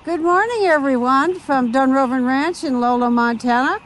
Good morning, everyone, from Dunrovin Ranch in Lolo, Montana.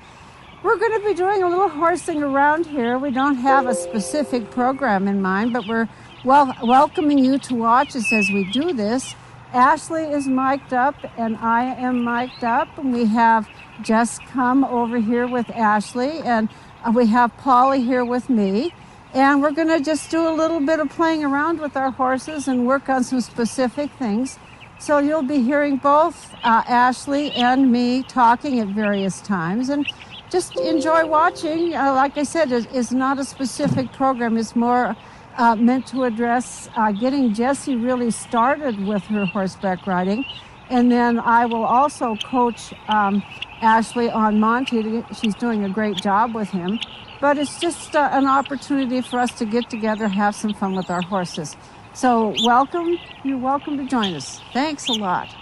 We're going to be doing a little horsing around here. We don't have a specific program in mind, but we're welcoming you to watch us as we do this. Ashley is mic'd up, and I am mic'd up, and we have Jess come over here with Ashley, and we have Polly here with me. And we're going to just do a little bit of playing around with our horses and work on some specific things. So you'll be hearing both Ashley and me talking at various times, and just enjoy watching. Like I said, it's not a specific program. It's more meant to address getting Jessie really started with her horseback riding. And then I will also coach Ashley on Monty. She's doing a great job with him. But it's just an opportunity for us to get together, have some fun with our horses. So welcome. You're welcome to join us. Thanks a lot.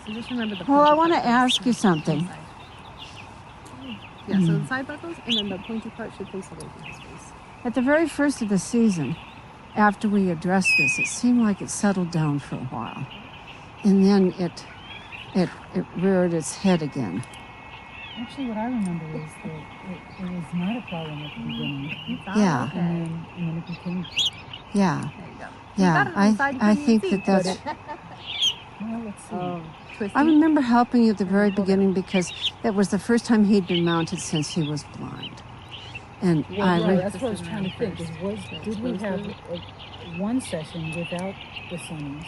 So just remember Well, I want to ask you something. Yeah, so the side buckles, and then the pointy part should face away from his face. At the very first of the season, after we addressed this, it seemed like it settled down for a while. And then it reared its head again. Actually, what I remember is that it was not a problem at the beginning. Yeah. And then it became... Yeah. There you go. Yeah, I think that's... Well, let's see. I remember helping you at the very beginning because that was the first time he'd been mounted since he was blind. And That's what I was trying to think. Did we have one session without the summons?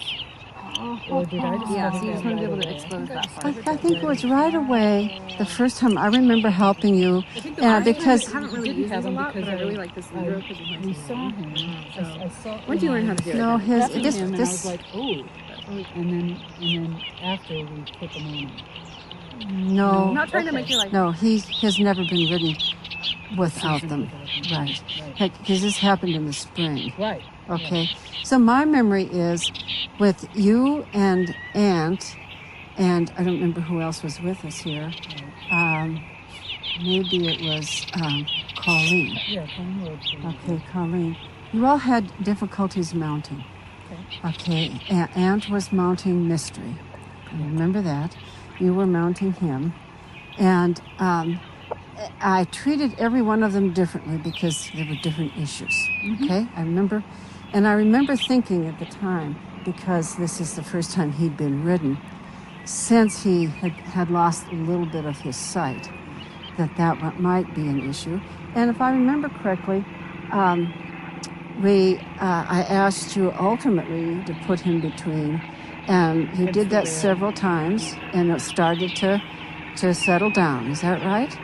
Or did I just Yeah, have so you that just want to be able right to away? expose that I part. think it was right away the first time. I remember helping you because I haven't really used these a lot, but I really like this Libra because he We has saw him. I saw. Once you learn how to do it, no, his him, and I was this like, oh. And then after we put them on. no. I'm not trying to make you like No, he has never been ridden without them. Right. Because this happened in the spring. Right. Okay. So my memory is with you and Aunt, and I don't remember who else was with us here. Maybe it was Colleen. Yeah, Okay, Colleen. You all had difficulties mounting. Okay. Aunt was mounting Mystery. I remember that. You were mounting him. And I treated every one of them differently because there were different issues. Okay? I remember thinking at the time, because this is the first time he'd been ridden, since he had lost a little bit of his sight, that might be an issue. And if I remember correctly, I asked you ultimately to put him between, and you did that several times, and it started to settle down. Is that right?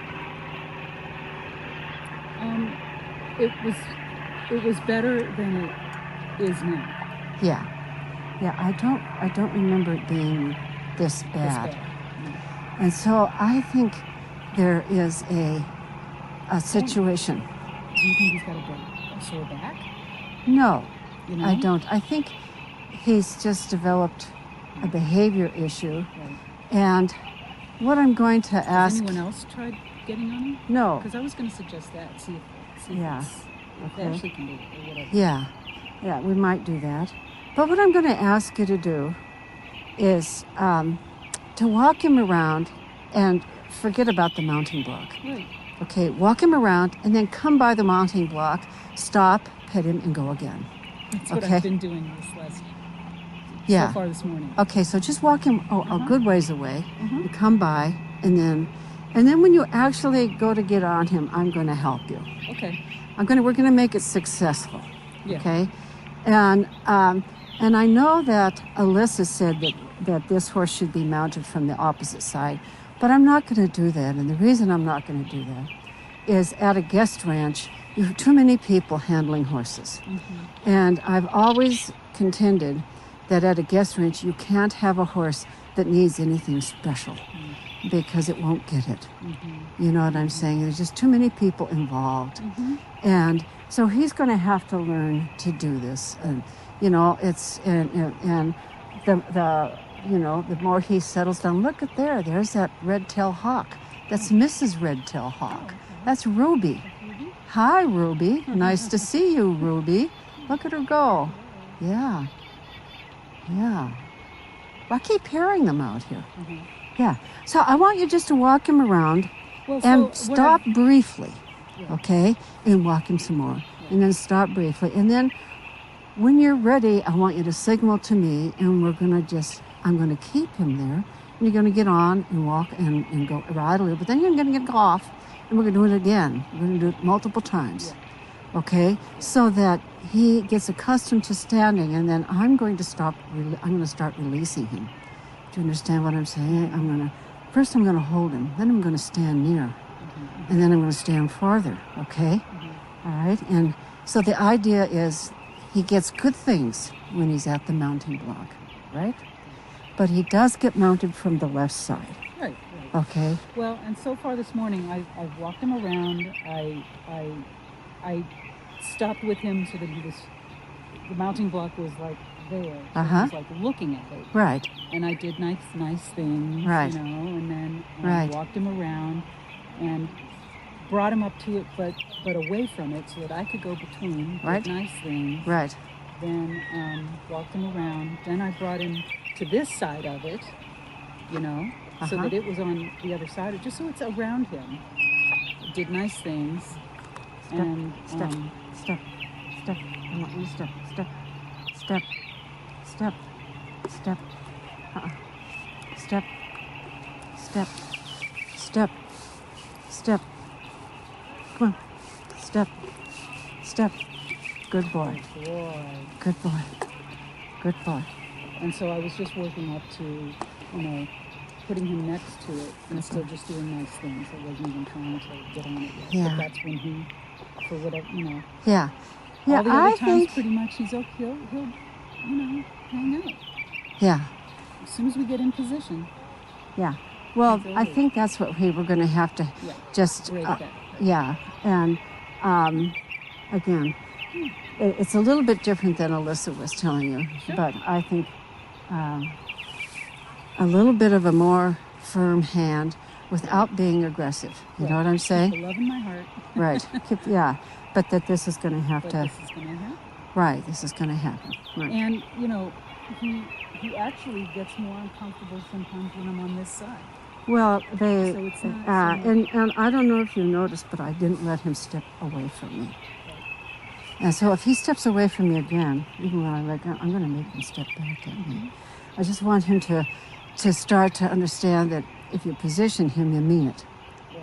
It was better than it is now. Yeah. I don't remember it being this bad. And so I think there is a situation. Do you think he's got a sore back? No, You know? I don't. I think he's just developed a behavior issue. Right. And what I'm going to Has ask... anyone else tried getting on him? No. Because I was going to suggest that. See Yeah. if Ashley can do it or whatever. Yeah, we might do that. But what I'm going to ask you to do is to walk him around and forget about the mounting block. Right. Okay, walk him around and then come by the mounting block, stop, pet him, and go again. That's what Okay. I've been doing so far this morning. Okay, so just walk him a good ways away. You come by, and then when you actually go to get on him, I'm going to help you. Okay. We're going to make it successful. Yeah. Okay, and I know that Alyssa said that this horse should be mounted from the opposite side, but I'm not going to do that. And the reason I'm not going to do that is at a guest ranch, you have too many people handling horses, and I've always contended that at a guest ranch you can't have a horse that needs anything special because it won't get it. You know what I'm saying? There's just too many people involved. And so he's going to have to learn to do this. And, you know, the more he settles down, look at there's that red-tail hawk. That's Mrs. Red-tail Hawk. That's Ruby. Hi, Ruby. Nice to see you, Ruby. Look at her go. Yeah. I keep hearing them out here. Mm-hmm. Yeah. So I want you just to walk him around and stop briefly, okay? And walk him some more. Yeah. And then stop briefly. And then when you're ready, I want you to signal to me, and I'm going to keep him there. And you're going to get on and walk and go ride a little, but then you're going to get off, and we're going to do it again. We're going to do it multiple times, okay? So that he gets accustomed to standing, and then I'm going to start releasing him. Do you understand what I'm saying? First I'm going to hold him, then I'm going to stand near, and then I'm going to stand farther, okay? All right? And so the idea is he gets good things when he's at the mounting block, right? But he does get mounted from the left side. Right. Okay? Well, and so far this morning, I've walked him around. I stopped with him so that the mounting block was like there. So he was like looking at it. Right. And I did nice things, right. And then I walked him around and brought him up to it, but away from it so that I could go between. Did nice things. Right. Then walked him around. Then I brought him to this side of it, so that it was on the other side, just so it's around him. Did nice things. Step. And step. I want you to step. Step. Step. Step. Step. Step. Step. Step. Step. Come on. Step. Step. Good boy. Good boy. Good boy. And so I was just working up to, putting him next to it and still just doing nice things. I wasn't even trying to get on it yet. Yeah. But that's when he, for whatever, Yeah. Yeah, all the other times pretty much he'll hang out. Yeah. As soon as we get in position. Yeah. Well, I think that's what we were going to have to just, yeah. And again, it's a little bit different than Alyssa was telling you, but I think a little bit of a more firm hand without being aggressive. You know what I'm saying? Keep the love in my heart. Right. Yeah. But that this is going to have to. This is going to happen. Right. This is going to happen. Right. And he actually gets more uncomfortable sometimes when I'm on this side. Well, So it's not, and I don't know if you noticed, but I didn't let him step away from me. And so if he steps away from me again, even when I'm going to make him step back at me. I just want him to start to understand that if you position him, you mean it. Right.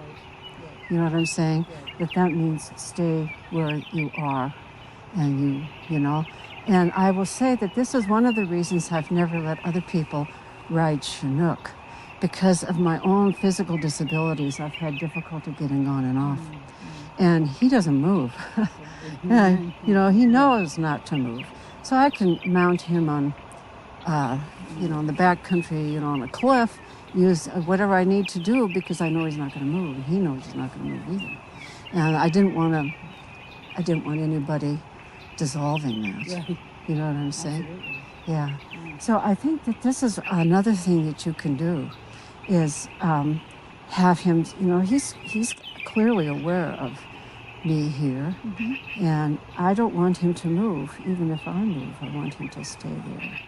You know what I'm saying? That means stay where you are, and And I will say that this is one of the reasons I've never let other people ride Chinook. Because of my own physical disabilities, I've had difficulty getting on and off. And he doesn't move. He knows not to move. So I can mount him on, in the back country, on a cliff, use whatever I need to do because I know he's not going to move. And he knows he's not going to move either. And I didn't want anybody dissolving that. Right. You know what I'm saying? Absolutely. Yeah. So I think that this is another thing that you can do is have him, he's clearly aware of me here. Mm-hmm. And I don't want him to move. Even if I move, I want him to stay there.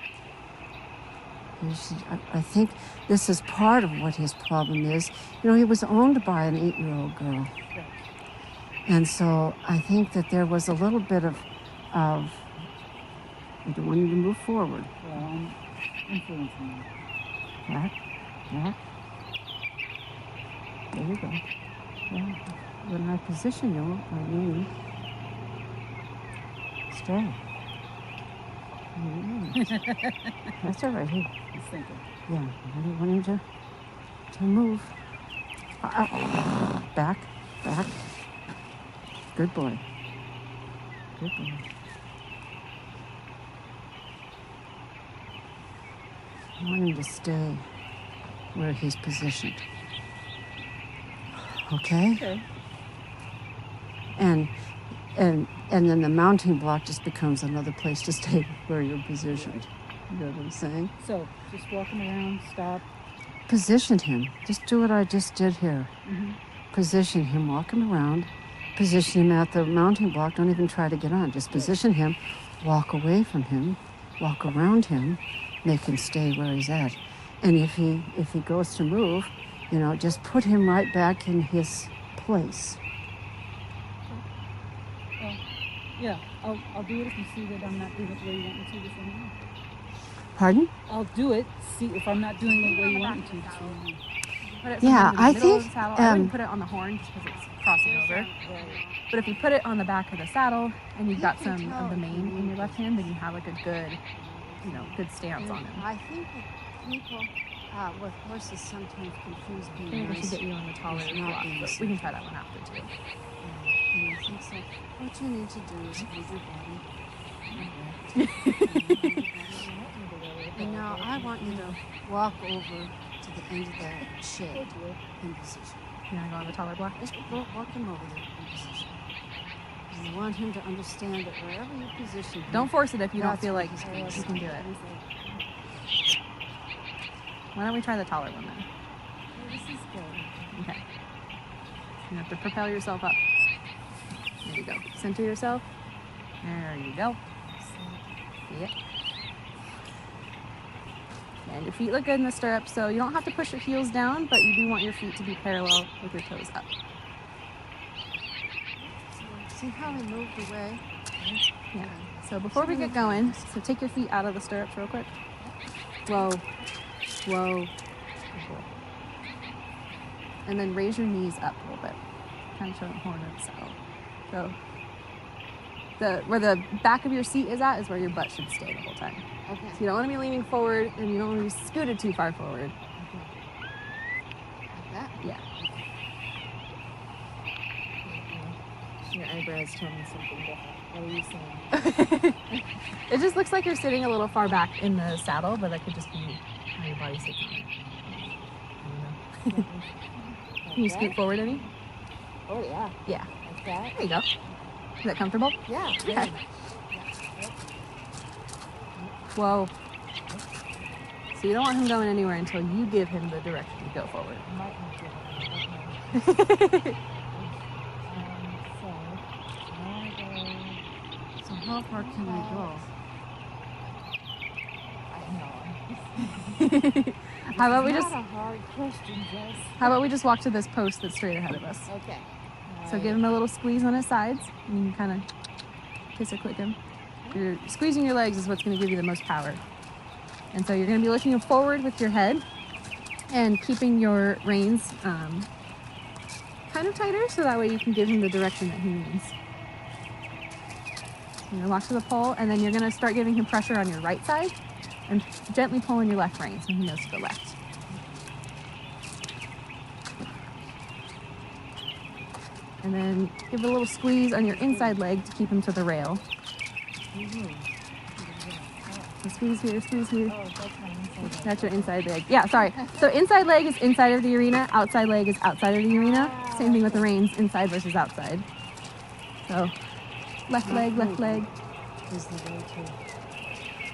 I think this is part of what his problem is. He was owned by an 8-year-old girl. Right. And so I think that there was a little bit of I don't want him to move forward. Well, I'm influencing him. Back. There you go. Yeah. When I position you, I mean, stay. That's all right. He's thinking. Yeah, I don't want him to move. Back. Good boy. I want him to stay where he's positioned. Okay? And then the mounting block just becomes another place to stay where you're positioned. You know what I'm saying? So, just walk him around, stop. Position him. Just do what I just did here. Mm-hmm. Position him, walk him around. Position him at the mounting block. Don't even try to get on. Just position him, walk away from him, walk around him, make him stay where he's at. And if he goes to move, just put him right back in his place. Well, yeah, I'll do it if you see that I'm not doing it the way you want me to this anymore. Pardon? I'll do it. See if I'm not doing it the way you want me to. Put it Yeah, in the I middle think, of the saddle. I wouldn't put it on the horn just because it's crossing over. But if you put it on the back of the saddle and you've got some of the mane in your left hand, then you have like a good, good stance on him. I think that people with horses sometimes confuse I being think we should nice. get you on the taller It's not block, being but nice. we can try that one after too. And I think so. What you need to do is hold your body erect. And now I want you to walk over to the end of that shade in position. You want to go on the taller block? Just walk him over there in position. And you want him to understand that wherever you position him, Don't force it if you don't that's feel where like he's gonna you can do stay. it. Why don't we try the taller one then? This is good. Okay. You have to propel yourself up. There you go. Center yourself. There you go. Yep. And your feet look good in the stirrups, so you don't have to push your heels down, but you do want your feet to be parallel with your toes up. See how he moved away? Yeah. So before we get going, so take your feet out of the stirrups real quick. Whoa. Whoa. And then raise your knees up a little bit. Kind of show the horn of the saddle. So where the back of your seat is at is where your butt should stay the whole time. Okay. So you don't want to be leaning forward and you don't want to be scooted too far forward. Like that? Yeah. Your eyebrows tell me something different. What are you saying? It just looks like you're sitting a little far back in the saddle, but that could just be how your body sits on it. I don't know. Can you scoot forward any? Oh, yeah. Yeah. Like that? There you go. Is that comfortable? Yeah. Okay. Whoa. So you don't want him going anywhere until you give him the direction to go forward. Might not do it. So how far can we go? I know. How about we Not just a hard question, Jess. How about we just walk to this post that's straight ahead of us? Okay. So give him a little squeeze on his sides, and you can kind of kiss or click him. You're squeezing your legs is what's going to give you the most power. And so you're going to be looking forward with your head and keeping your reins kind of tighter, so that way you can give him the direction that he needs. You're going to walk to the pole, and then you're going to start giving him pressure on your right side and gently pull in your left rein so he knows to go left. And then give it a little squeeze on your inside leg to keep him to the rail. So squeeze here, squeeze here. Oh, that's my inside. That's your inside leg. Yeah, sorry. So inside leg is inside of the arena, outside leg is outside of the arena. Same thing with the reins, inside versus outside. So left leg Is the way to.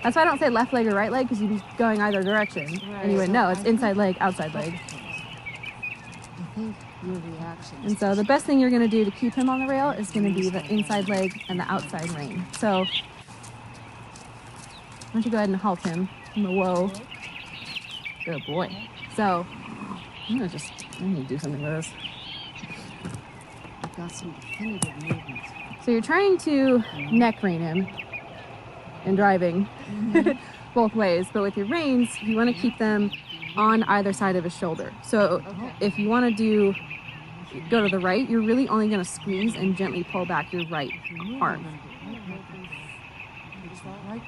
That's why I don't say left leg or right leg, because you'd be going either direction. And you would know it's inside leg, outside leg. I think your reaction. And so the best thing you're going to do to keep him on the rail is going to be the inside leg and the outside rein. So why don't you go ahead and halt him in the whoa. Good boy. So I need to do something with this. I've got some definitive movements. So you're trying to neck rein him and driving both ways, but with your reins, you want to keep them on either side of his shoulder. So if you want to go to the right, you're really only going to squeeze and gently pull back your right arm.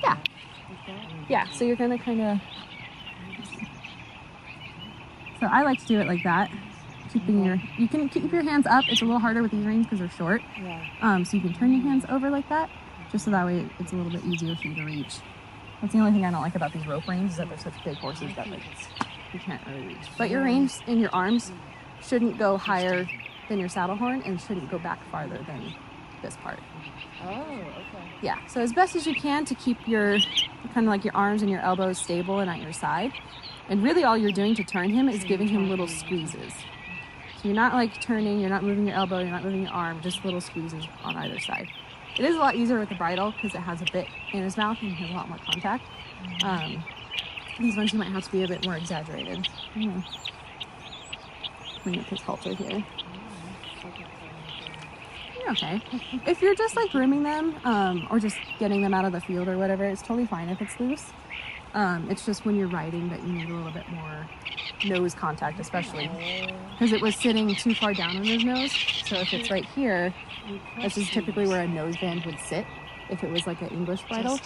Yeah. Yeah, so you're going to kind of... So I like to do it like that. You can keep your hands up. It's a little harder with these reins because they're short. Yeah. So you can turn your hands over like that, just so that way it's a little bit easier for you to reach. That's the only thing I don't like about these rope reins, is that they're such big horses that you can't really reach. But your reins in your arms shouldn't go higher than your saddle horn and shouldn't go back farther than this part. Oh, okay. Yeah, so as best as you can to keep your kind of like your arms and your elbows stable and at your side. And really all you're doing to turn him is giving him little squeezes. So you're not like turning, you're not moving your elbow, you're not moving your arm, just little squeezes on either side. It is a lot easier with the bridle because it has a bit in his mouth and he has a lot more contact. These ones you might have to be a bit more exaggerated. Yeah. Clean up his halter here. You're okay. If you're just like grooming them, or just getting them out of the field or whatever, it's totally fine if it's loose. It's just when you're riding that you need a little bit more nose contact, especially because it was sitting too far down on his nose. So if it's right here, this is typically where a nose band would sit. If it was like an English bridle,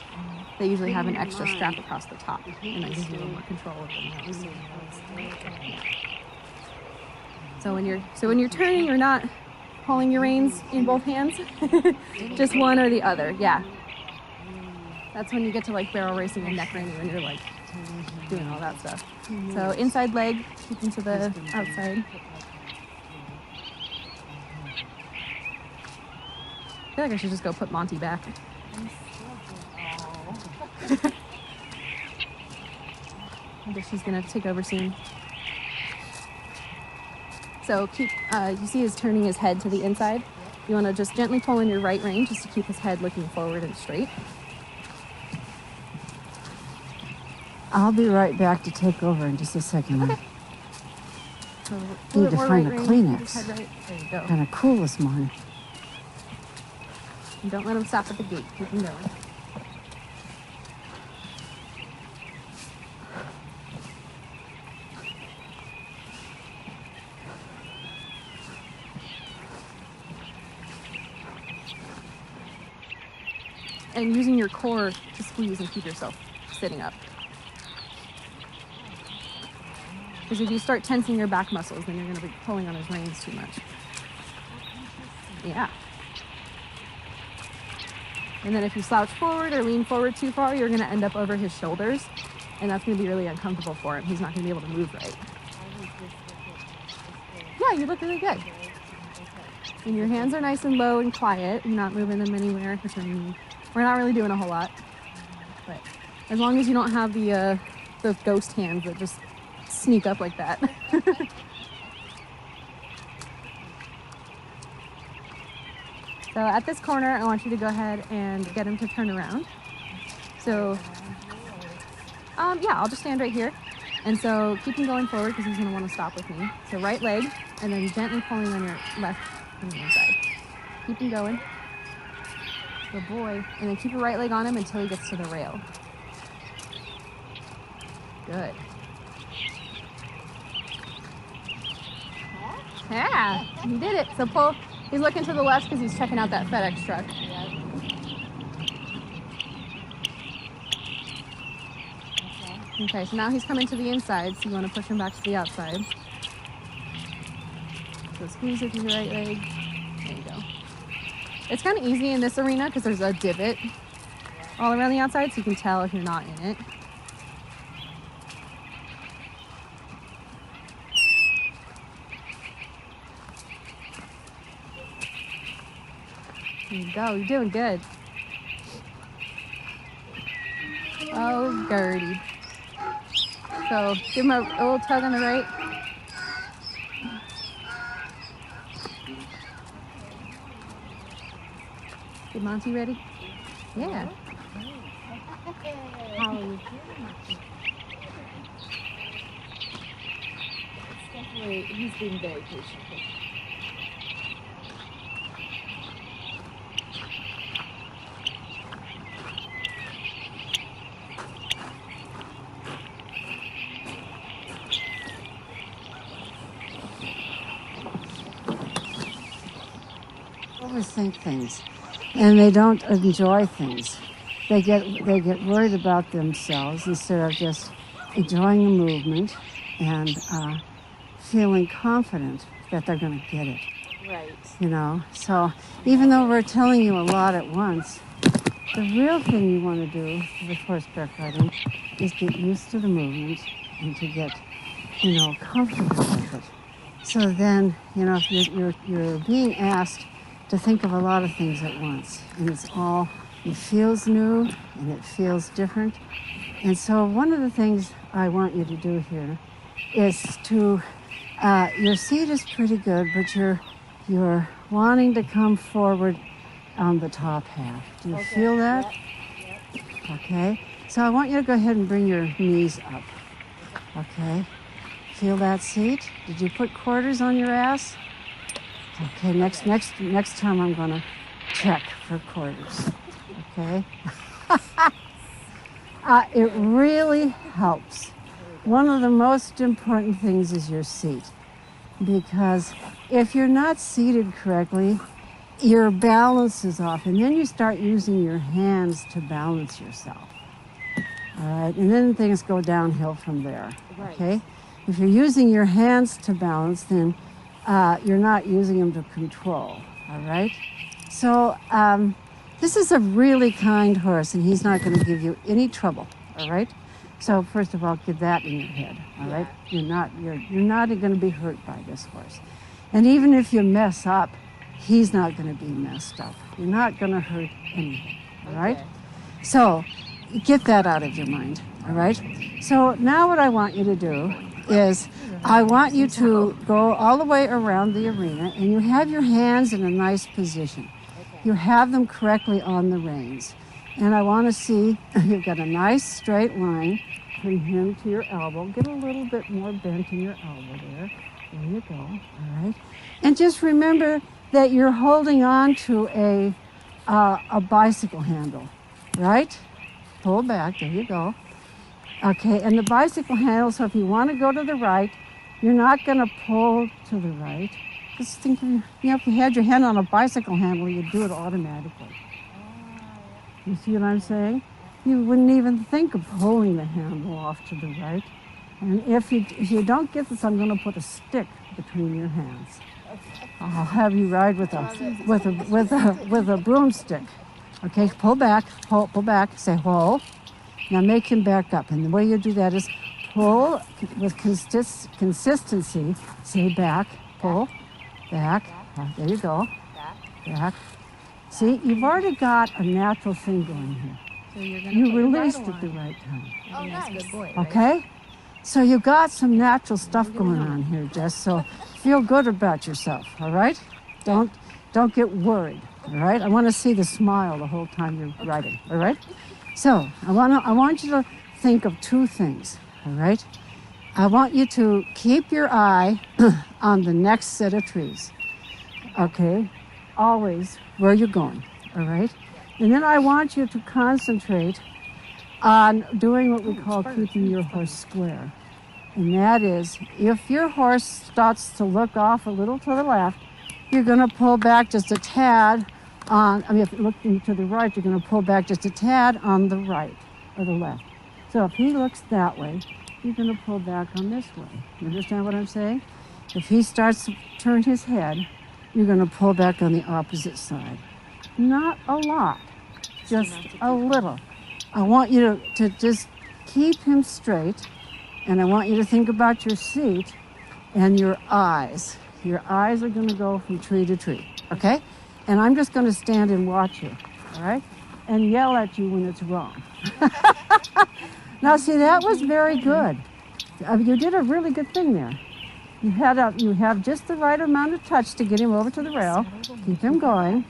they usually have an extra strap across the top, and that gives you a little more control of the nose. So when you're turning, you're not holding your reins in both hands, just one or the other. Yeah. That's when you get to like barrel racing and neck reining, when you're like doing all that stuff. So inside leg, keeping to the outside. I feel like I should just go put Monty back. I guess she's gonna take over soon. So keep, you see he's turning his head to the inside. You wanna just gently pull in your right rein just to keep his head looking forward and straight. I'll be right back to take over in just a second. Okay. So Need to find a Kleenex. Head right. There you go. Kind of cool this morning. And don't let him stop at the gate. Keep him going. And using your core to squeeze and keep yourself sitting up. Because if you start tensing your back muscles, then you're going to be pulling on his reins too much. Yeah. And then if you slouch forward or lean forward too far, you're going to end up over his shoulders. And that's going to be really uncomfortable for him. He's not going to be able to move right. Yeah, you look really good. And your hands are nice and low and quiet. You're not moving them anywhere. Which I mean, we're not really doing a whole lot. But as long as you don't have the ghost hands that just sneak up like that. So at this corner, I want you to go ahead and get him to turn around. So, yeah, I'll just stand right here. And so keep him going forward because he's going to want to stop with me. So right leg, and then gently pulling on your left and the inside. Keep him going. Good boy. And then keep your right leg on him until he gets to the rail. Good. Yeah, he did it. So pull. He's looking to the left because he's checking out that FedEx truck. Okay, so now he's coming to the inside, so you want to push him back to the outside. So squeeze with your right leg. There you go. It's kind of easy in this arena because there's a divot all around the outside, so you can tell if you're not in it. There you go, you're doing good. Oh, Gertie. So give him a little tug on the right. Get Monty ready? Yeah. How are you doing? Definitely, he's been very patient. Overthink things, and they don't enjoy things. They get worried about themselves instead of just enjoying the movement and feeling confident that they're going to get it. Right. You know, so even though we're telling you a lot at once, the real thing you want to do with horseback riding is get used to the movement and to get, comfortable with it. So then, if you're being asked to think of a lot of things at once, and it feels new and it feels different. And so one of the things I want you to do here is to, your seat is pretty good, but you're wanting to come forward on the top half. Do you feel that? Yep. Okay. So I want you to go ahead and bring your knees up. Okay. Feel that seat? Did you put quarters on your ass? Okay, next time I'm gonna check for quarters. Okay. It really helps. One of the most important things is your seat, because if you're not seated correctly, your balance is off, and then you start using your hands to balance yourself. All right, and then things go downhill from there. Okay, if you're using your hands to balance, then you're not using them to control. All right, so this is a really kind horse, and he's not going to give you any trouble. All right. So first of all, get that in your head. All right. You're not going to be hurt by this horse, and even if you mess up, he's not going to be messed up. You're not going to hurt anything. All right. So get that out of your mind. All right. So now what I want you to do is I want you to go all the way around the arena, and you have your hands in a nice position. You have them correctly on the reins. And I want to see you've got a nice straight line from him to your elbow. Get a little bit more bent in your elbow there. There you go. All right. And just remember that you're holding on to a bicycle handle, right? Pull back. There you go. Okay. And the bicycle handle, so if you want to go to the right, you're not going to pull to the right. Just think of, if you had your hand on a bicycle handle, you'd do it automatically. You see what I'm saying? You wouldn't even think of pulling the handle off to the right. And if you don't get this, I'm going to put a stick between your hands. I'll have you ride with a broomstick. Okay, pull back, say hold. Now make him back up. And the way you do that is pull with consistency. Say back, pull. Back. There you go. Back. See, you've already got a natural thing going here. So you released at the right time. Oh, nice. Good boy. Right? Okay? So you got some natural stuff going on here, Jess. So feel good about yourself, all right? Don't get worried, all right? I want to see the smile the whole time you're riding, all right? So I want you to think of two things, all right? I want you to keep your eye on the next set of trees, okay? Always where you're going, all right? And then I want you to concentrate on doing what we call keeping your horse square. And that is, if your horse starts to look off a little to the left, you're going to pull back just a tad if you're looking to the right, you're going to pull back just a tad on the right or the left. So if he looks that way, you're going to pull back on this way. You understand what I'm saying? If he starts to turn his head, you're going to pull back on the opposite side. Not a lot, just a little. I want you to just keep him straight, and I want you to think about your seat and your eyes. Your eyes are going to go from tree to tree, okay? And I'm just going to stand and watch you, all right? And yell at you when it's wrong. Now, see, that was very good. You did a really good thing there. You have just the right amount of touch to get him over to the rail. Keep him going.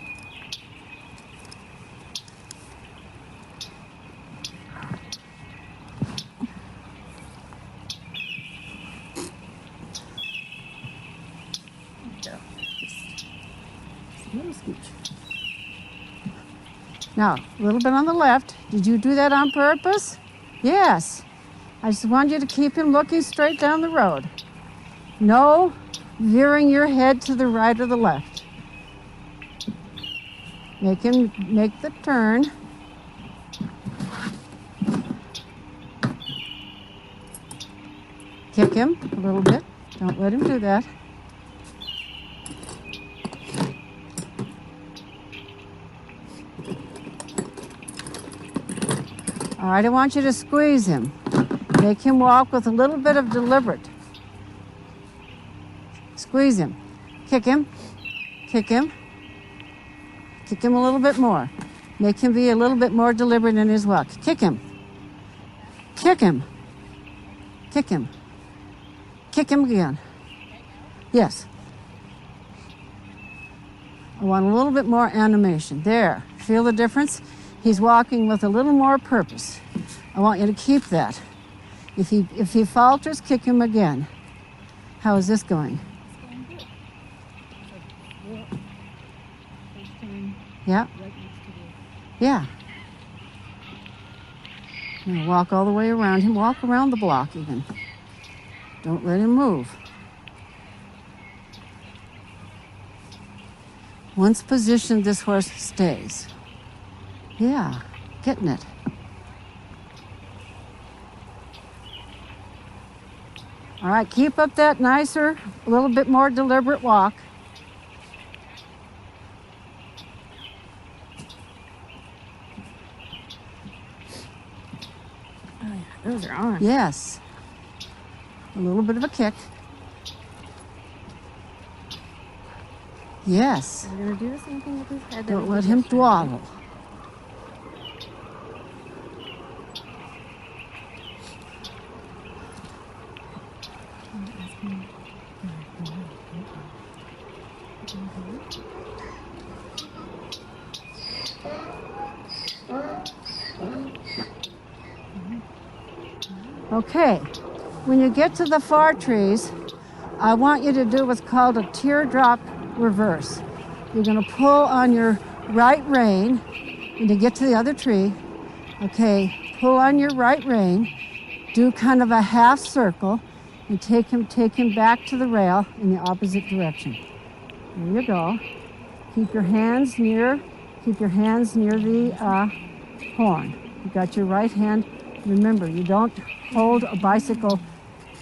Now, a little bit on the left. Did you do that on purpose? Yes. I just want you to keep him looking straight down the road. No veering your head to the right or the left. Make the turn. Kick him a little bit. Don't let him do that. All right, I want you to squeeze him. Make him walk with a little bit of deliberate. Squeeze him. Kick him. Kick him. Kick him a little bit more. Make him be a little bit more deliberate in his walk. Kick him. Kick him. Kick him. Kick him again. Yes. I want a little bit more animation. There. Feel the difference? He's walking with a little more purpose. I want you to keep that. If he falters, kick him again. How is this going? It's going good. Well, first time Yeah? right next to Yeah. Now walk all the way around him. Walk around the block even. Don't let him move. Once positioned, this horse stays. Yeah, getting it. All right, keep up that nicer, a little bit more deliberate walk. Oh, yeah, those are on. Yes. A little bit of a kick. Yes. We're going to do the same thing with his head. Don't let him dawdle. Okay, when you get to the far trees, I want you to do what's called a teardrop reverse. You're going to pull on your right rein and to get to the other tree. Okay, pull on your right rein, do kind of a half circle, and take him back to the rail in the opposite direction. There you go. Keep your hands near the horn. You got your right hand. Remember, you don't hold a bicycle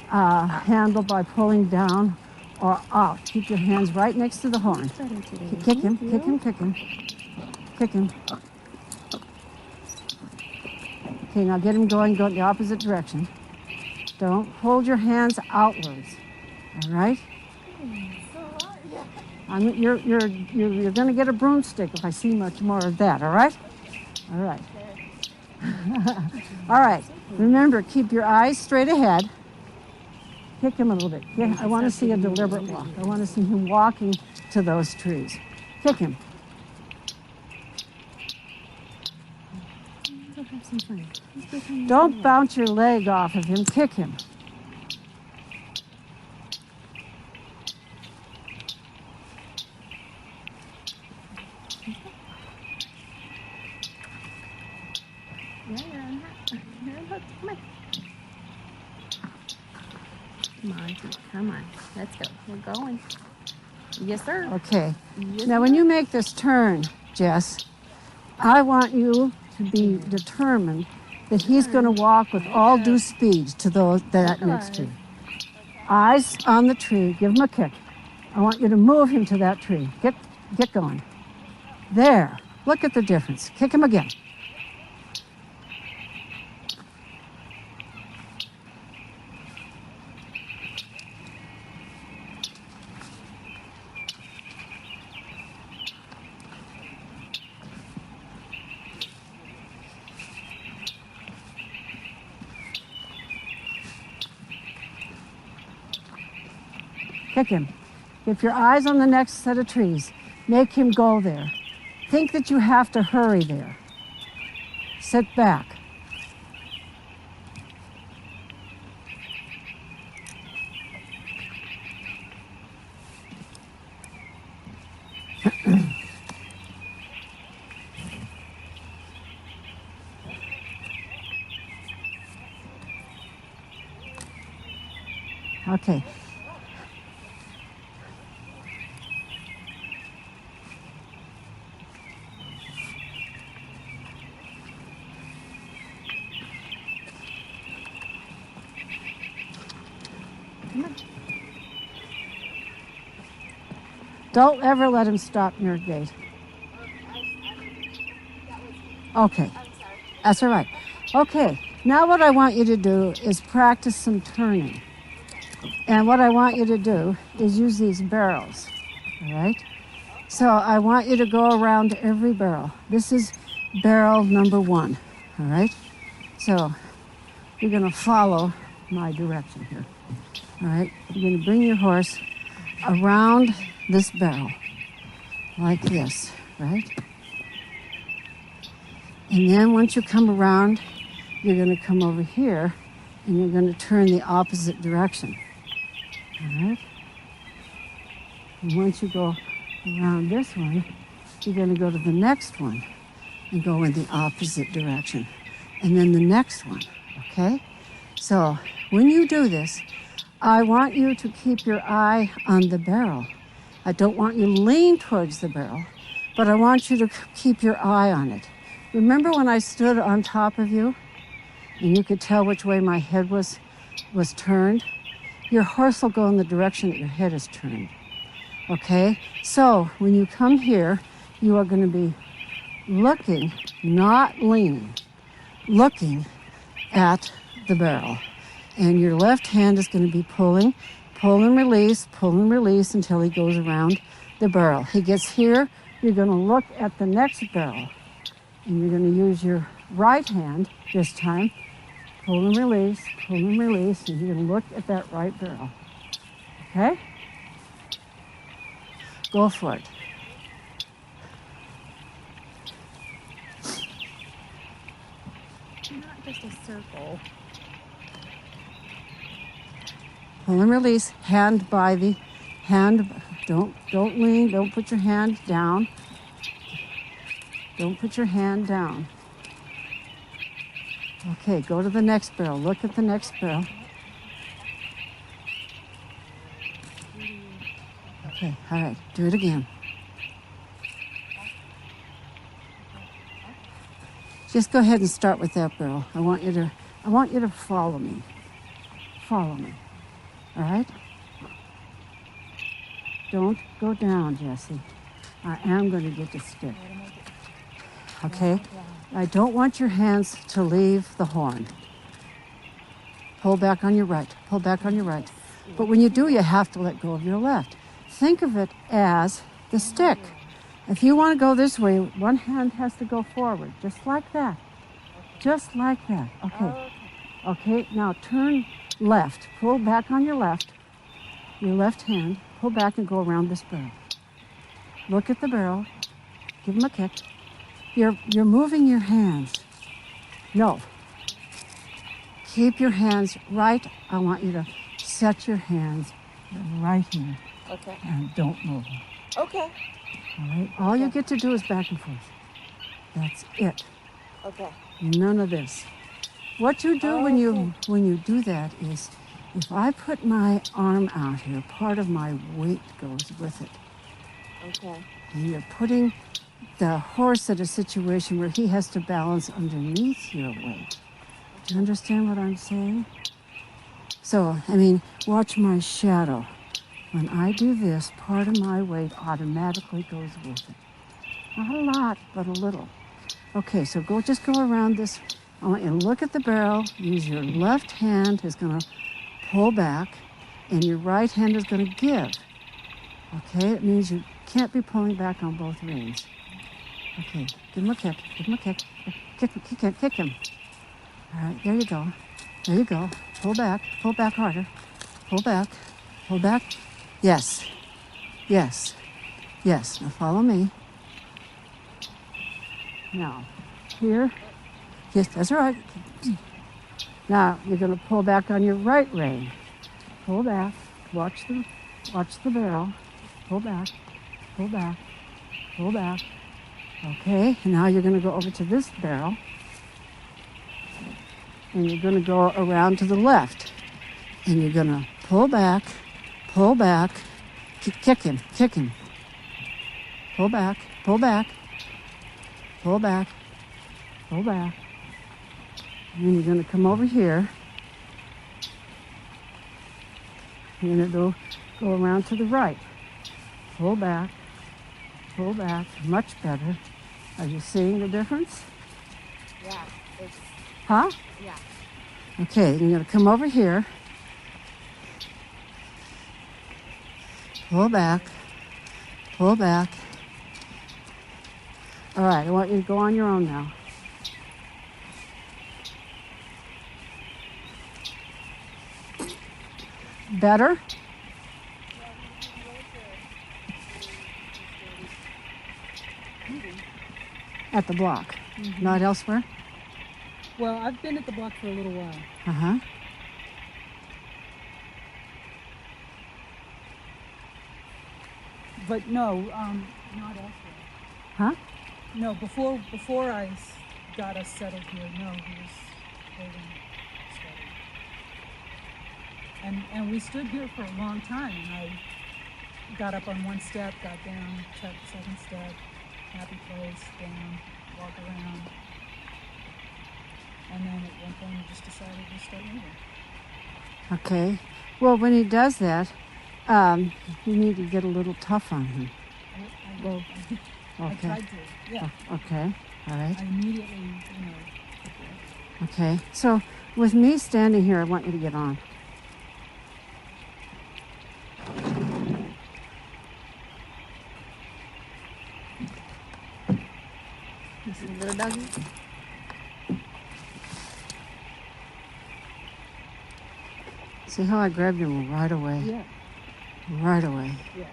handle by pulling down or out. Keep your hands right next to the horn. Kick him, kick him, kick him, kick him. Okay, now get him going, go in the opposite direction. Don't hold your hands outwards. All right? You're going to get a broomstick if I see much more of that. All right? All right. All right. Remember, keep your eyes straight ahead. Kick him a little bit. Yeah, I want to see a deliberate walk. I want to see him walking to those trees. Kick him. Don't bounce your leg off of him. Kick him. Come on. Let's go. We're going. Yes, sir. Okay. Yes, Now, when you make this turn, Jess, I want you to be determined that he's going to walk with all due speed to that next tree. Eyes on the tree. Give him a kick. I want you to move him to that tree. Get going. There. Look at the difference. Kick him again. Kick him. Keep your eyes on the next set of trees. Make him go there. Think that you have to hurry there. Sit back. Okay. Don't ever let him stop near a gate. Okay, that's all right. Okay, now what I want you to do is practice some turning. And what I want you to do is use these barrels, all right? So I want you to go around every barrel. This is barrel number 1, all right? So you're gonna follow my direction here, all right? You're gonna bring your horse around this barrel, like this, right? And then once you come around, you're going to come over here and you're going to turn the opposite direction. All right? And once you go around this one, you're going to go to the next one and go in the opposite direction. And then the next one, okay? So when you do this, I want you to keep your eye on the barrel. I don't want you to lean towards the barrel, but I want you to keep your eye on it. Remember when I stood on top of you and you could tell which way my head was turned? Your horse will go in the direction that your head is turned. Okay? So when you come here, you are going to be looking, not leaning, looking at the barrel. And your left hand is going to be pulling, pull and release until he goes around the barrel. He gets here, you're going to look at the next barrel. And you're going to use your right hand this time, pull and release, and you're going to look at that right barrel. Okay? Go for it. Not just a circle. Pull and release, hand by the hand. Don't lean, don't put your hand down. Don't put your hand down. Okay, go to the next barrel. Look at the next barrel. Okay, all right, do it again. Just go ahead and start with that barrel. I want you to follow me. Follow me. All right? Don't go down, Jesse. I am going to get the stick. Okay? I don't want your hands to leave the horn. Pull back on your right. Pull back on your right. But when you do, you have to let go of your left. Think of it as the stick. If you want to go this way, one hand has to go forward, just like that. Just like that. Okay. Okay, now turn left. Pull back on your left hand. Pull back and go around this barrel. Look at the barrel. Give him a kick. You're moving your hands. No. Keep your hands right. I want you to set your hands right here. Okay. And don't move them. Okay. All right? All you get to do is back and forth. That's it. Okay. None of this. What you do when you do that is, if I put my arm out here, part of my weight goes with it. Okay. And you're putting the horse at a situation where he has to balance underneath your weight. Do you understand what I'm saying? So, watch my shadow. When I do this, part of my weight automatically goes with it. Not a lot, but a little. Okay, so just go around this. I want you to look at the barrel. Use your left hand is going to pull back, and your right hand is going to give. Okay, it means you can't be pulling back on both reins. Okay, give him a kick. Give him a kick. Kick him. All right, there you go. There you go. Pull back harder. Pull back. Yes. Now follow me. Now, here. Yes, that's all right. Now, you're going to pull back on your right rein. Pull back. Watch the barrel. Pull back. Okay, and now you're going to go over to this barrel. And you're going to go around to the left. And you're going to pull back. Kick him. Pull back. And then you're going to come over here. You're going to go around to the right. Pull back. Much better. Are you seeing the difference? Yeah. Huh? Yeah. Okay, you're going to come over here. Pull back. All right, I want you to go on your own now. Better? At the block, not elsewhere? Well, I've been at the block for a little while. Uh-huh. But no, not elsewhere. Huh? No, before got us settled here, no, he was holding steady. And we stood here for a long time, and I got up on one step, got down, checked the second step, happy place, down, walk around. And then at one point he just decided to start moving. Okay. Well, when he does that, you need to get a little tough on him. I Okay. tried to, yeah. Okay. All right. I immediately, Okay. So with me standing here, I want you to get on. This is a little doggy. See how I grabbed him right away? Yeah. Right away. Yeah.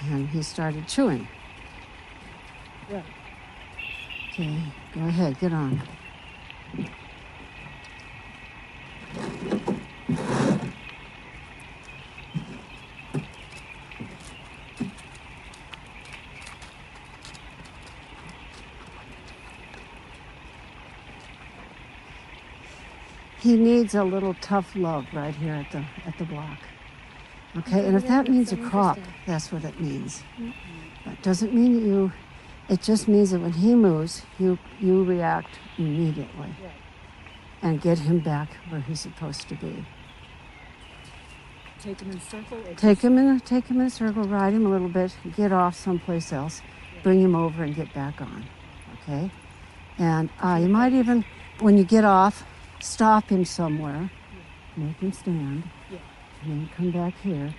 And he started chewing. Right. Okay. Go ahead. Get on. He needs a little tough love right here at the block. Okay, and if that means a crop, that's what it means. That doesn't mean it just means that when he moves, you react immediately Right. and get him back where he's supposed to be. Take him in a circle? Or Take him in a circle, ride him a little bit, get off someplace else, bring him over and get back on. Okay? And you might even, when you get off, stop him somewhere, make him stand, and then come back here.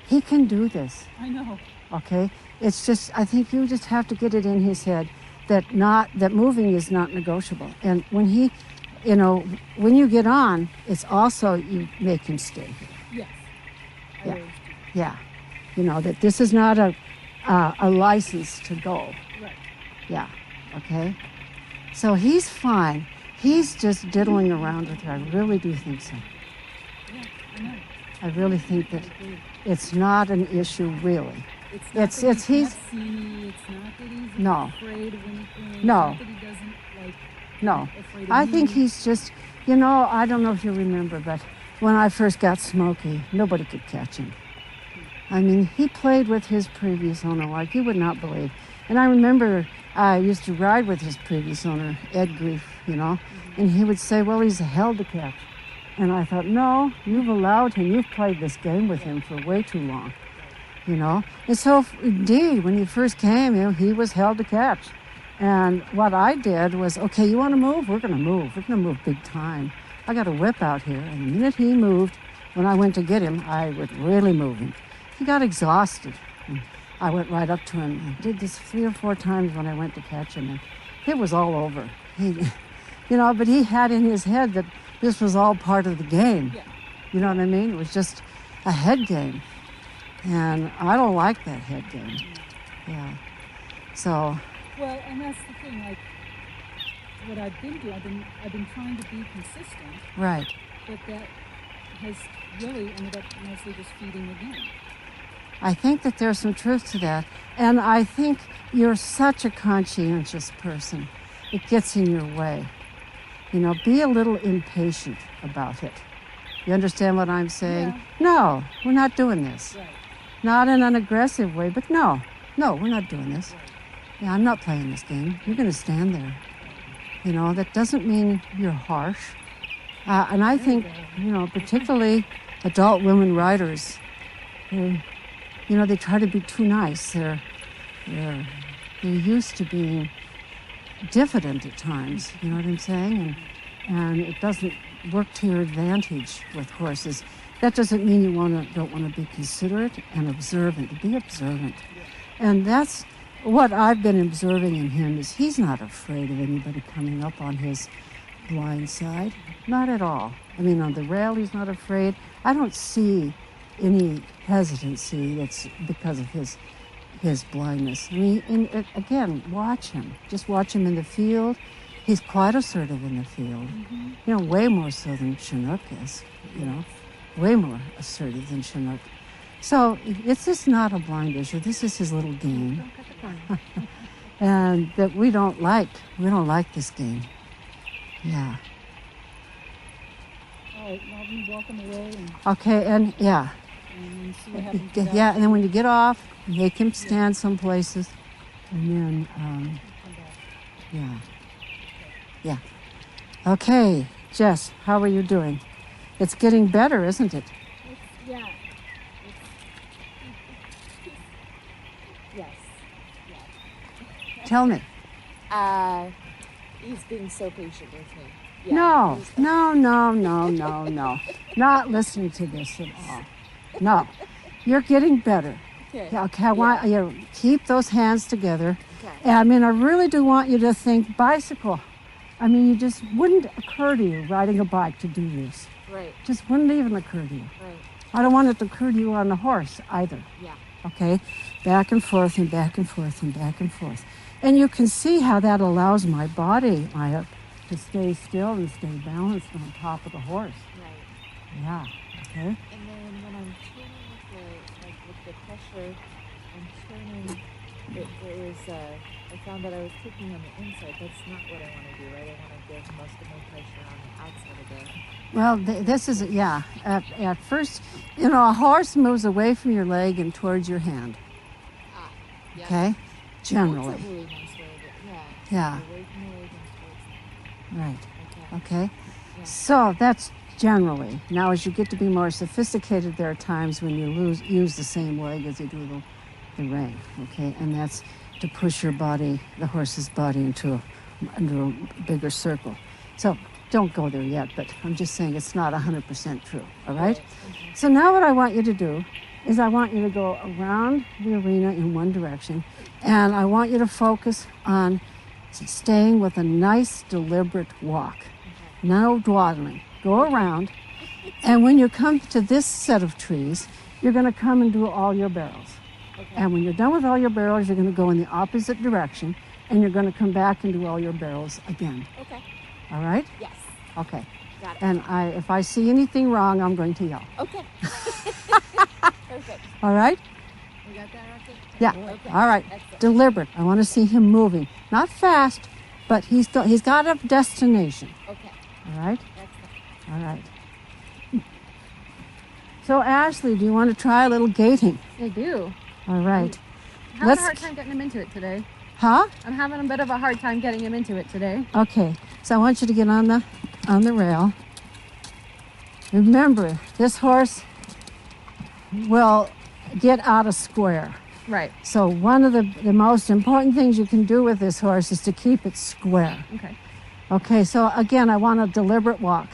He can do this, I know. okay? It's just, I think you just have to get it in his head that moving is not negotiable. And when he, when you get on, it's also you make him stay here. Yes. I Yeah. always do. Yeah. That this is not a license to go. Right. Yeah, okay? So he's fine. He's just diddling around with her. I really do think so. Yeah, I know. I really think that it's not an issue, really. It's not It's- that it's- he he's- can't see me. It's not that he's No. afraid of anything. It's No. not that he doesn't, No, afraid of I me. think he's just, I don't know if you remember, but when I first got Smokey, nobody could catch him. I mean, he played with his previous owner like you would not believe. And I remember I used to ride with his previous owner, Ed Grief, and he would say, well, he's a hell to catch. And I thought, no, you've allowed him, you've played this game with him for way too long, And so, indeed, when he first came, he was held to catch. And what I did was, okay, you want to move? We're going to move. We're going to move big time. I got a whip out here, and the minute he moved, when I went to get him, I would really move him. He got exhausted. And I went right up to him and did this 3 or 4 times when I went to catch him, and it was all over. But he had in his head that this was all part of the game. Yeah. You know what I mean? It was just a head game. And I don't like that head game. Yeah. So, Well, and that's the thing. What I've been doing, I've been trying to be consistent, right. but that has really ended up mostly just feeding the game. I think that there's some truth to that. And I think you're such a conscientious person. It gets in your way. Be a little impatient about it. You understand what I'm saying? Yeah. No, we're not doing this. Right. Not in an aggressive way, but no, we're not doing this. Yeah, I'm not playing this game. You're going to stand there. That doesn't mean you're harsh. And I think, particularly adult women riders, they try to be too nice. They're used to being diffident at times. You know what I'm saying? And it doesn't work to your advantage with horses. That doesn't mean you don't want to be considerate and observant. Be observant. And that's what I've been observing in him is he's not afraid of anybody coming up on his blind side. Not at all. I mean, on the rail, he's not afraid. I don't see any hesitancy that's because of his blindness. I mean, again, watch him. Just watch him in the field. He's quite assertive in the field. You know, way more so than Chinook is. You know, way more assertive than Chinook. So it's just not a blind issue. This is his little game. Don't cut the corner. And that we don't like. We don't like this game. Yeah. All right, now we walk him away Okay, and yeah. and see what happens. Yeah, and then when you get off, make him stand some places. And then, yeah. Yeah. Okay, Jess, how are you doing? It's getting better, isn't it? Yeah. Yes. Tell me. He's being so patient with me. Yeah, No, he's- no. Not listening to this at all. No. You're getting better. Okay. Yeah, okay, I want you to keep those hands together. Okay. And I mean, I really do want you to think bicycle. I mean, you just wouldn't occur to you riding a bike to do this. Right. Just wouldn't even occur to you. Right. I don't want it to occur to you on the horse either. Yeah. Okay? Back and forth and back and forth and back and forth. And you can see how that allows my body, Maya, to stay still and stay balanced on top of the horse. Right. Yeah. Okay? And then when I'm turning with the pressure, I'm turning. It was. I found that I was kicking on the inside. That's not what I want to do. Right. I want to give most of my pressure on the outside of the. Well, this is, yeah. At first, you know, a horse moves away from your leg and towards your hand. Yeah. Okay? Generally. That's a really nice way of it. Yeah. Yeah. Away from the leg and towards Right. Okay. Okay? Yeah. So that's generally. Now, as you get to be more sophisticated, there are times when you use the same leg as you do the rein. Okay? And that's to push your body, the horse's body, into a bigger circle. So don't go there yet, but I'm just saying it's not 100% true. All right? So now what I want you to do is I want you to go around the arena in one direction, and I want you to focus on staying with a nice, deliberate walk. No dawdling. Go around, and when you come to this set of trees, you're going to come and do all your barrels. And when you're done with all your barrels, you're going to go in the opposite direction, and you're going to come back and do all your barrels again. Okay. All right? Yes. Okay. Got it. And if I see anything wrong, I'm going to yell. Okay. Perfect. All right? We got that, Rocky? Yeah. Okay. All right. Excellent. Deliberate. I want to see him moving. Not fast, but he's got a destination. Okay. All right? Excellent. All right. So, Ashley, do you want to try a little gating? I do. All right. I'm having a hard time getting him into it today. Huh? I'm having a bit of a hard time getting him into it today. Okay. So I want you to get on the rail. Remember, this horse will get out of square. Right. So one of the most important things you can do with this horse is to keep it square. Okay. Okay, so again, I want a deliberate walk.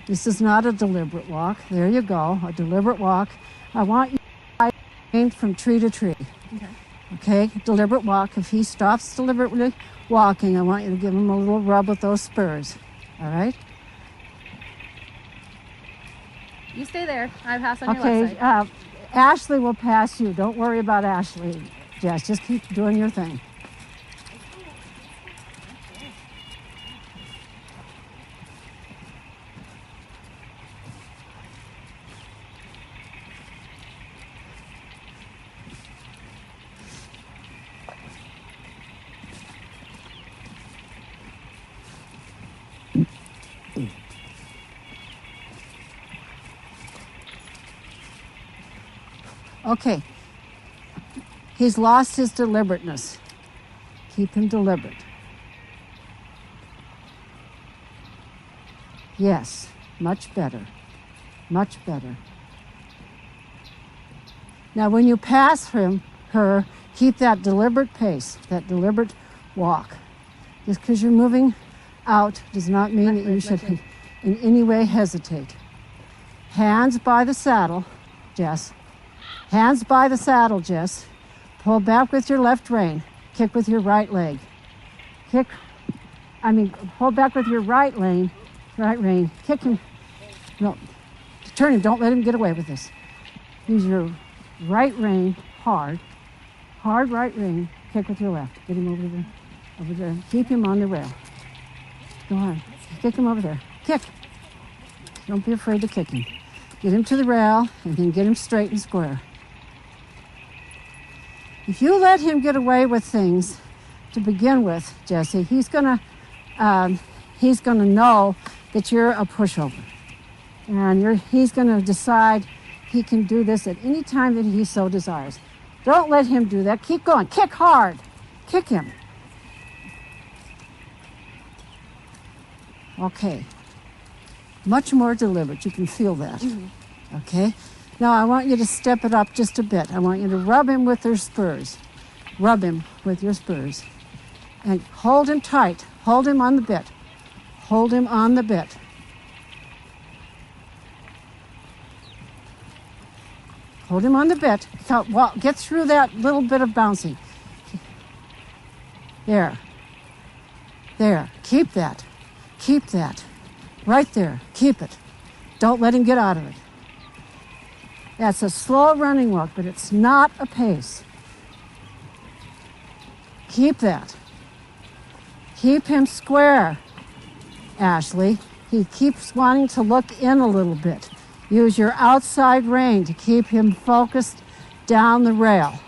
This is not a deliberate walk. There you go, a deliberate walk. I want you to ride from tree to tree. Okay. Okay, deliberate walk. If he stops deliberately walking, I want you to give him a little rub with those spurs. All right? You stay there. I pass on your Okay, left side. Ashley will pass you. Don't worry about Ashley, Jess. Just keep doing your thing. Okay. He's lost his deliberateness. Keep him deliberate. Yes, much better. Much better. Now, when you pass her, keep that deliberate pace, that deliberate walk. Just because you're moving out does not mean that you should in any way hesitate. Hands by the saddle, Jess. Hands by the saddle, Jess. Pull back with your left rein. Kick with your right leg. Pull back with your right rein. Kick him. No, turn him. Don't let him get away with this. Use your right rein hard right rein. Kick with your left. Get him over there. Keep him on the rail. Go on. Kick him over there. Kick. Don't be afraid to kick him. Get him to the rail and then get him straight and square. If you let him get away with things to begin with, Jesse, he's gonna know that you're a pushover. And he's gonna decide he can do this at any time that he so desires. Don't let him do that. Keep going. Kick hard. Kick him. Okay. Much more deliberate. You can feel that. Mm-hmm. Okay? Now I want you to step it up just a bit. I want you to rub him with your spurs. Rub him with your spurs. And hold him tight. Hold him on the bit. Hold him on the bit. Hold him on the bit. Well, get through that little bit of bouncing. There. There. Keep that. Keep that. Right there. Keep it. Don't let him get out of it. That's a slow running walk, but it's not a pace. Keep that. Keep him square, Ashley. He keeps wanting to look in a little bit. Use your outside rein to keep him focused down the rail.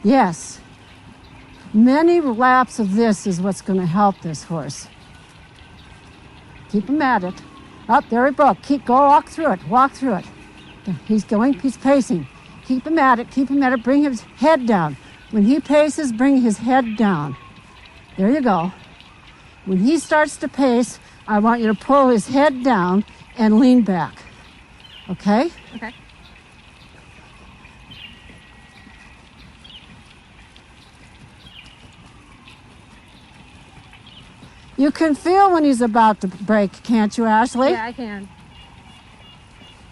Yes. Many laps of this is what's going to help this horse. Keep him at it. Up there he broke. Walk through it. Walk through it. He's pacing. Keep him at it. Keep him at it. Bring his head down. When he paces, bring his head down. There you go. When he starts to pace, I want you to pull his head down and lean back. Okay? Okay. You can feel when he's about to break, can't you, Ashley? Yeah, I can.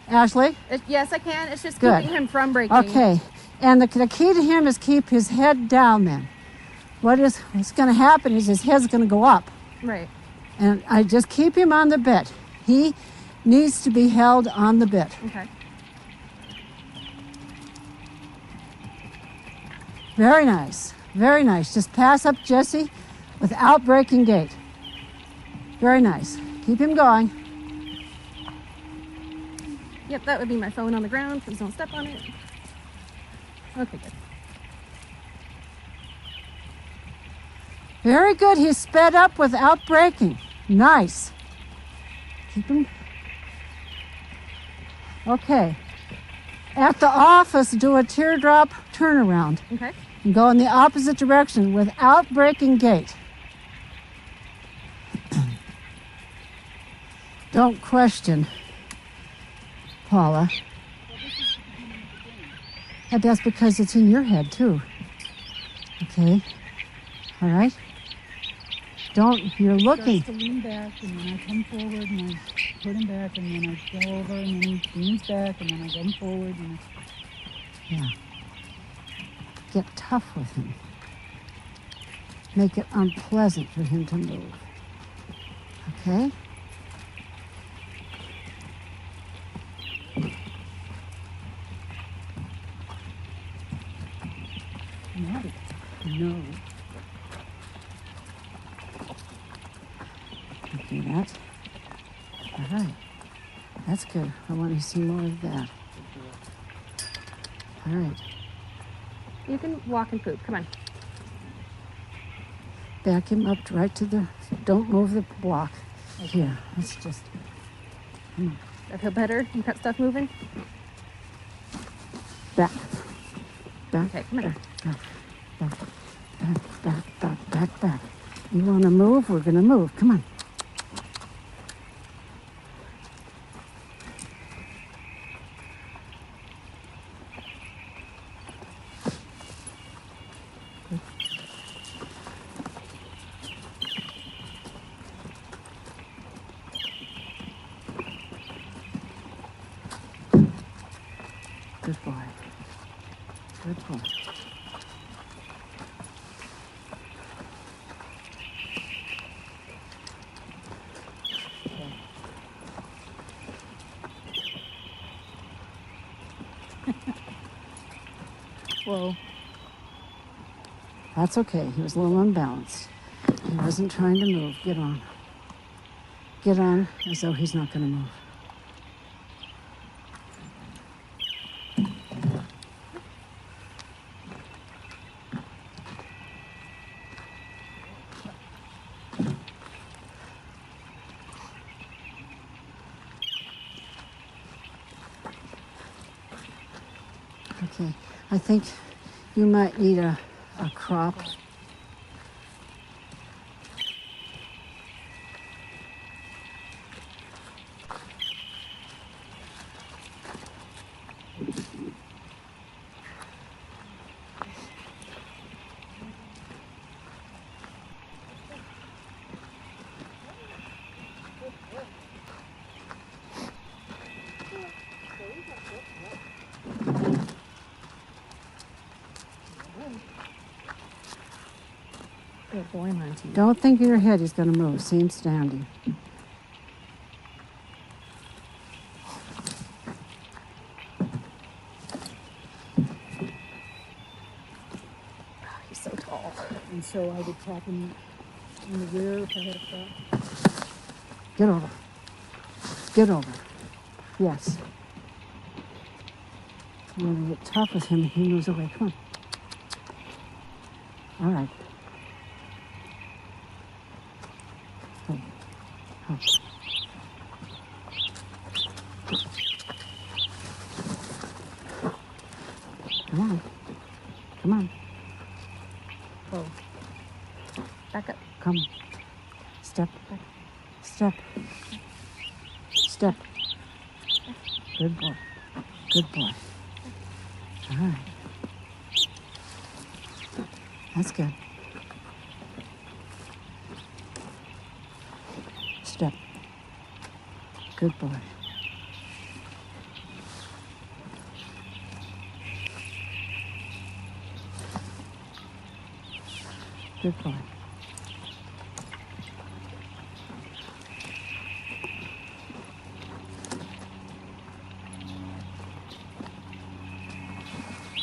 Ashley? Yes, I can. It's just Good. keeping him from breaking. Okay. And the key to him is keep his head down then. What's going to happen is his head's going to go up. Right. And I just keep him on the bit. He needs to be held on the bit. Okay. Very nice. Very nice. Just pass up Jesse without breaking gait. Very nice. Keep him going. Yep, that would be my phone on the ground. Please don't step on it. Okay, good. Very good. He's sped up without breaking. Nice. Keep him. Okay. At the office, do a teardrop turnaround. Okay. And go in the opposite direction without breaking gait. Don't question, Paula. And that's because it's in your head, too. Okay? All right? You're looking. Starts to lean back, and then I come forward, and I put him back, and then I go over, and then he leans back, and then I get him forward. And yeah. Get tough with him. Make it unpleasant for him to move. Okay? No. Do that. All right. That's good. I want to see more of that. All right. You can walk and poop. Come on. Back him up right to the... Don't move the block. Here. Let's just... Come on. I feel better. You got stuff moving? Back. Back. Okay, come on. Back. You want to move? We're going to move. Come on. Good boy. Good boy. Whoa. That's okay. He was a little unbalanced. He wasn't trying to move. Get on. Get on as though he's not going to move. Okay, I think you might need a crop. Good boy, Monty. Don't think in your head he's going to move. See him standing. He's so tall. And so I would tap him in the rear if I had a crop. Get over. Get over. Yes. I'm going to get tough with him and he moves away. Come on. All right. Hey. Oh. Come on. Come on. Whoa. Back up. Come. Step. Step. Step. Good boy. Good boy. All right. That's good. Step. Good boy. Good boy.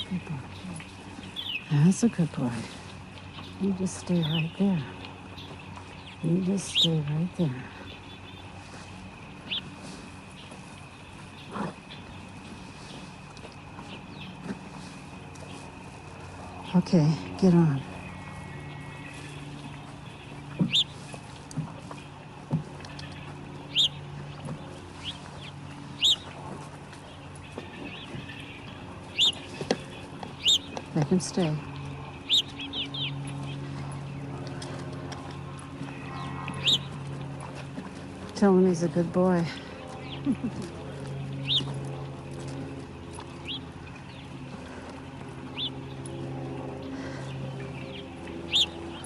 Good boy. That's a good boy. You just stay right there. You just stay right there. Okay, get on. Let him stay. Tell him he's a good boy.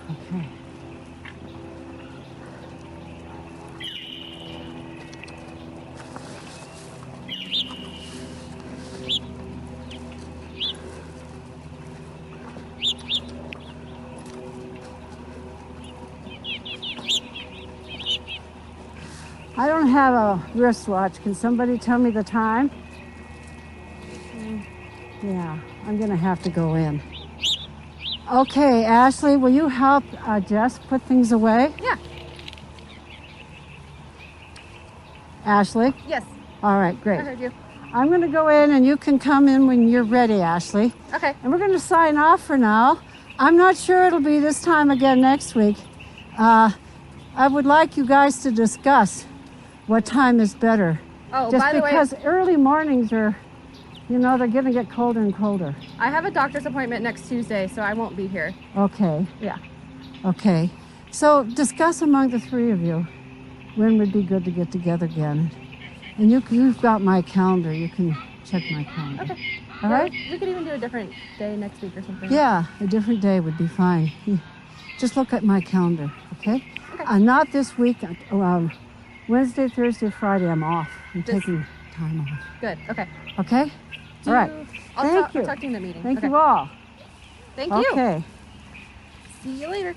Okay. I don't have a wristwatch. Can somebody tell me the time? Yeah, I'm gonna have to go in. Okay, Ashley, will you help Jess put things away? Yeah. Ashley? Yes. All right, I great. heard you. I'm gonna go in and you can come in when you're ready, Ashley. Okay. And we're gonna sign off for now. I'm not sure it'll be this time again next week. I would like you guys to discuss what time is better. Oh, Just by the way, because early mornings are, you know, they're gonna get colder and colder. I have a doctor's appointment next Tuesday, so I won't be here. Okay, Yeah. okay. So discuss among the three of you when would be good to get together again. And you've got my calendar. You can check my calendar. Okay. All Yeah, right? We could even do a different day next week or something. Yeah, a different day would be fine. Just look at my calendar, okay? Okay. Not this week. Wednesday, Thursday, Friday, I'm off. I'm taking time off. Good. Okay. Okay? All right. I'll Thank you. I'll talk to you in the meeting. Thank Okay. you all. Thank you. Okay. See you later.